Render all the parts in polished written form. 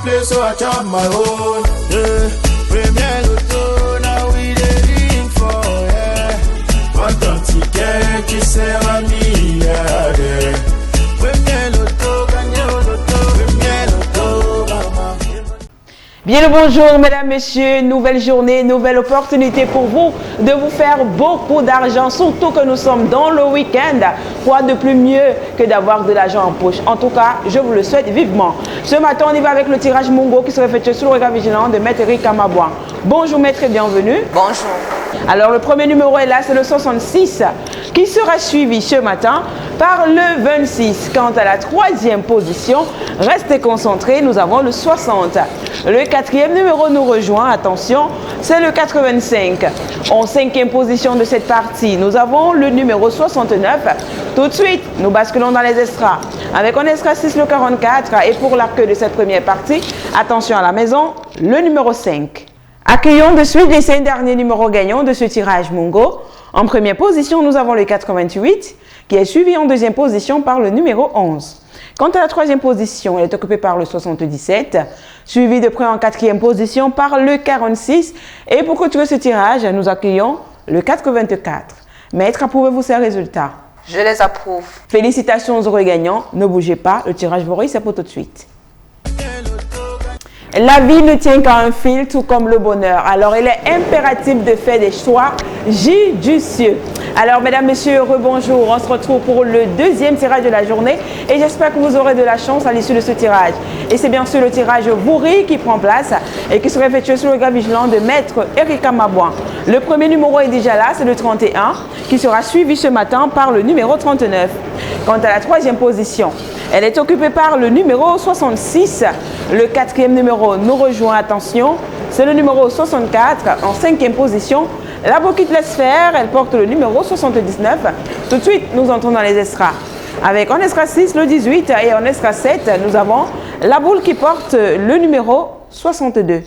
play, so I chop my own. Yeah. Premier Loto, now we dey for, yeah. What don't you get, qui sert à mi, yeah. Premier Loto, gagné au loto, premier Loto, mama. Bien le bonjour mesdames, messieurs, nouvelle journée, nouvelle opportunité pour vous de vous faire beaucoup d'argent, surtout que nous sommes dans le week-end. Quoi de plus mieux que d'avoir de l'argent en poche? En tout cas, je vous le souhaite vivement. Ce matin, on y va avec le tirage Mungo qui sera effectué sous le regard vigilant de Maître Erika Mabouan. Bonjour maître et bienvenue. Bonjour. Alors le premier numéro est là, c'est le 66 qui sera suivi ce matin par le 26. Quant à la troisième position, restez concentrés, nous avons le 60. Le quatrième numéro nous rejoint, attention, c'est le 85. En cinquième position de cette partie, nous avons le numéro 69. Tout de suite, nous basculons dans les extras. Avec en extra 6, le 44. Et pour la queue de cette première partie, attention à la maison, le numéro 5. Accueillons de suite les 5 derniers numéros gagnants de ce tirage Mungo. En première position, nous avons le 88 qui est suivi en deuxième position par le numéro 11. Quant à la troisième position, elle est occupée par le 77, suivi de près en quatrième position par le 46. Et pour clôturer ce tirage, nous accueillons le 424. Maître, approuvez-vous ces résultats? Je les approuve. Félicitations aux heureux gagnants. Ne bougez pas, le tirage Vori, c'est pour tout de suite. La vie ne tient qu'à un fil, tout comme le bonheur. Alors, il est impératif de faire des choix judicieux. Alors, mesdames, messieurs, rebonjour. On se retrouve pour le deuxième tirage de la journée et j'espère que vous aurez de la chance à l'issue de ce tirage. Et c'est bien sûr le tirage Vouri qui prend place et qui sera effectué sous le regard vigilant de Maître Erika Mabouan. Le premier numéro est déjà là, c'est le 31, qui sera suivi ce matin par le numéro 39. Quant à la troisième position, elle est occupée par le numéro 66. Le quatrième numéro nous rejoint, attention, c'est le numéro 64 en cinquième position. La boule quitte la sphère, elle porte le numéro 79. Tout de suite, nous entrons dans les extras. Avec en extra 6, le 18 et en extra 7, nous avons la boule qui porte le numéro 62.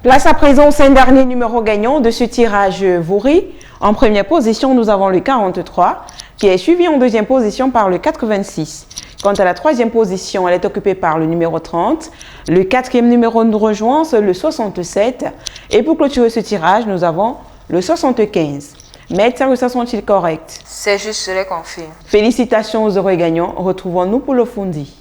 Place à présent aux 5 derniers numéros gagnants de ce tirage Vouri. En première position, nous avons le 43 qui est suivi en deuxième position par le 86. Quant à la troisième position, elle est occupée par le numéro 30. Le quatrième numéro nous rejoint, c'est le 67. Et pour clôturer ce tirage, nous avons le 75. Maître, ça sont-ils corrects? C'est juste, je les confirme. Félicitations aux heureux gagnants. Retrouvons-nous pour le Fundi.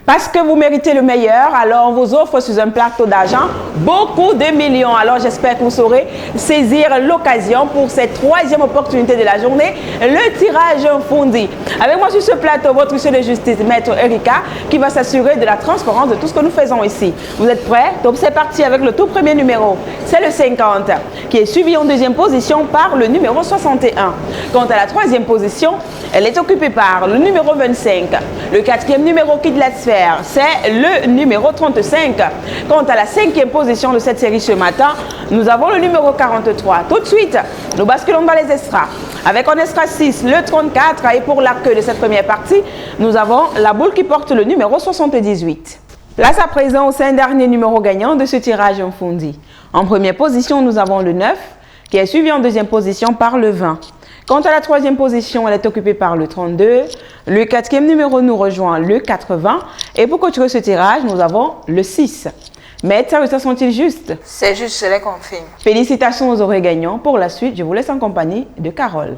Parce que vous méritez le meilleur, alors on vous offre sur un plateau d'argent beaucoup de millions. Alors j'espère que vous saurez saisir l'occasion pour cette troisième opportunité de la journée, le tirage Fundi. Avec moi sur ce plateau, votre huissier de justice, Maître Erika, qui va s'assurer de la transparence de tout ce que nous faisons ici. Vous êtes prêts? Donc c'est parti avec le tout premier numéro. C'est le 50, qui est suivi en deuxième position par le numéro 61. Quant à la troisième position, elle est occupée par le numéro 25. Le quatrième numéro quitte la sphère, c'est le numéro 35. Quant à la cinquième position de cette série ce matin, nous avons le numéro 43. Tout de suite, nous basculons dans les extras. Avec en extra 6, le 34. Et pour la queue de cette première partie, nous avons la boule qui porte le numéro 78. Place à présent aux 5 derniers numéros gagnants de ce tirage en Fundi. En première position, nous avons le 9, qui est suivi en deuxième position par le 20. Quant à la troisième position, elle est occupée par le 32. Le quatrième numéro nous rejoint, le 80. Et pour clôturer ce tirage, nous avons le 6. Maître, ça sont-ils justes? C'est juste, je les confirme. Félicitations aux heureux gagnants. Pour la suite, je vous laisse en compagnie de Carole.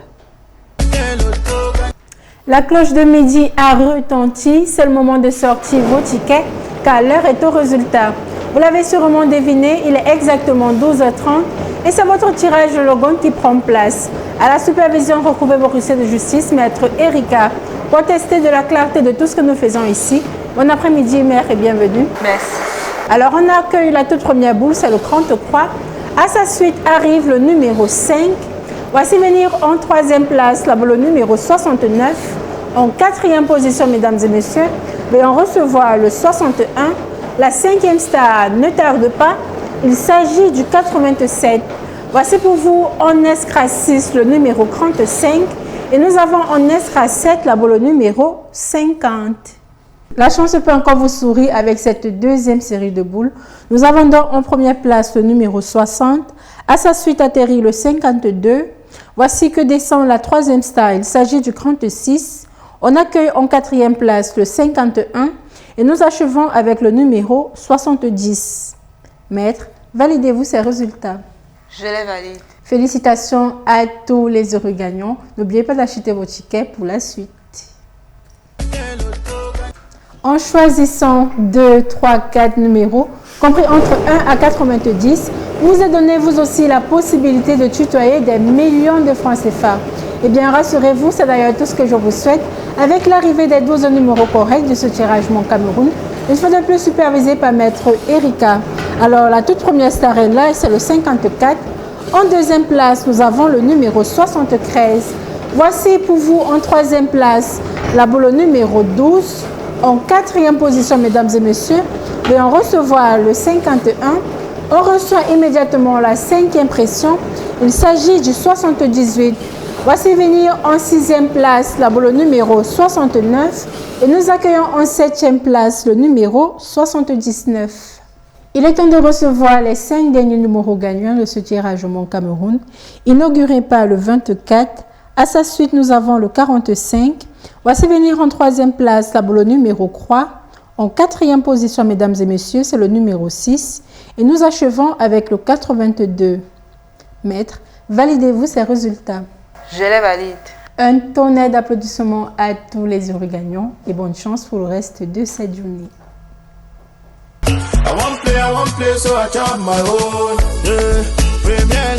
La cloche de midi a retenti. C'est le moment de sortir vos tickets car l'heure est au résultat. Vous l'avez sûrement deviné, il est exactement 12h30 et c'est votre tirage de logon qui prend place. À la supervision, retrouvez vos huissiers de justice, Maître Erika, pour tester de la clarté de tout ce que nous faisons ici. Bon après-midi, mère, et bienvenue. Merci. Alors, on accueille la toute première boule, c'est le 33. À sa suite arrive le numéro 5. Voici venir en troisième place la boule numéro 69. En quatrième position, mesdames et messieurs, on recevoir le 61. La cinquième star ne tarde pas. Il s'agit du 87. Voici pour vous en escra 6 le numéro 35. Et nous avons en escra 7 la boule numéro 50. La chance peut encore vous sourire avec cette deuxième série de boules. Nous avons donc en première place le numéro 60. À sa suite atterrit le 52. Voici que descend la troisième star. Il s'agit du 36. On accueille en quatrième place le 51. Et nous achevons avec le numéro 70. Maître, validez-vous ces résultats. Je les valide. Félicitations à tous les heureux gagnants. N'oubliez pas d'acheter vos tickets pour la suite. En choisissant 2, 3, 4 numéros, compris entre 1 à 90, vous a donné vous aussi la possibilité de tutoyer des millions de francs CFA. Eh bien, rassurez-vous, c'est d'ailleurs tout ce que je vous souhaite. Avec l'arrivée des 12 numéros corrects de ce tirage Mon Cameroun, une fois de plus supervisé par Maître Erika. Alors, la toute première star est là, c'est le 54. En deuxième place, nous avons le numéro 73. Voici pour vous en troisième place, la boule numéro 12. En quatrième position, mesdames et messieurs, de en recevoir le 51. On reçoit immédiatement la cinquième pression. Il s'agit du 78. Voici venir en sixième place la boule numéro 69. Et nous accueillons en septième place le numéro 79. Il est temps de recevoir les 5 derniers numéros gagnants de ce tirage au Mon Cameroun, inauguré par le 24. À sa suite, nous avons le 45. Voici venir en troisième place la boule numéro 3. En quatrième position, mesdames et messieurs, c'est le numéro 6. Et nous achevons avec le 82. Maître, validez-vous ces résultats. Je les valide. Un tonnerre d'applaudissements à tous les heureux gagnants et bonne chance pour le reste de cette journée. I want play, so I chop my own. Yeah, premier